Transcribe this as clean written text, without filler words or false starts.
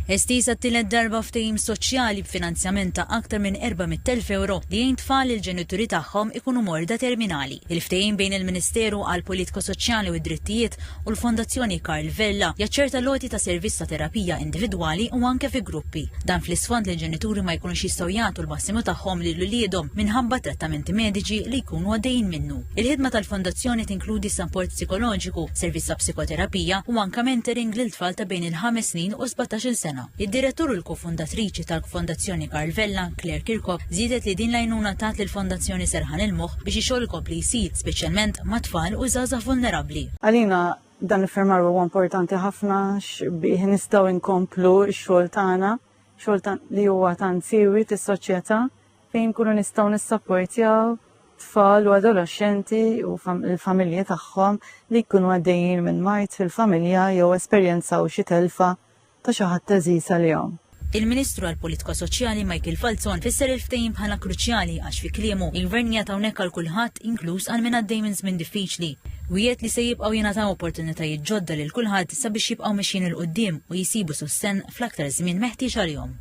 Estiża t-tielet darba ftehim soċjali b'finanzjament ta' aktar minn 400,000 euro li jintfal il-ġenituri tagħhom ikunu morda terminali. Il-ftehim bejn il-Ministeru għal Politika Soċjali u d-Drittijiet u l-Fondazzjoni Karl Vella jaċċerta loti ta' servizz ta' terapija individwali u anke fi gruppi. Dan fl-isfond li l-ġenituri ma jkunux jistgħu jagħtu l-massimu tagħhom lil uliedhom minħabba trattamenti mediċi li jkunu għaddejjin minnu. Il-ħidma tal-Fondazzjoni tinkludi support psikoloġiku, servizz ta' psikoterapija u anke mentoring lil tfal ta' bejn il-5 snin u 17 sena. Id-direttur u l-kofondatriċi tal-Fondazzjoni Karl Vella, Claire Kirkhope, żiedet li din l-għajnuna tat lill-Fondazzjoni serħan il-moħħ biex ixogħol ikompli jsir, speċjalment ma' tfal u żgħażagħ vulnerabbli. Għalina dan il-fermar huwa importanti ħafna bih nistgħu nkomplu x-xogħol tagħna, xogħol li huwa tant siewi tis-soċjetà fejn nkunu nistgħu nissapportjaw tfal u adolescenti u l-familji tagħhom li jkunu għaddejjin minn mart fil-familja jew esperjenzaw xi telfa ta' xi ħadd teżis għalihom. Il-Ministru għall-Politika Soċjali Michael Falzon fisser il-ftehim bħala kruċjali għax fi kliemu il-gvern jagħta hawnhekk għal kulħadd inkluż għal min għaddej minn żmien diffiċli. Wiegħed li se jibqgħu jingħataw opportunitajiet ġodda lil kulħadd sabiex jibqgħu mexjin il qudiem u jisibu sussen fl-aktar żmien meħtieġ għalihom.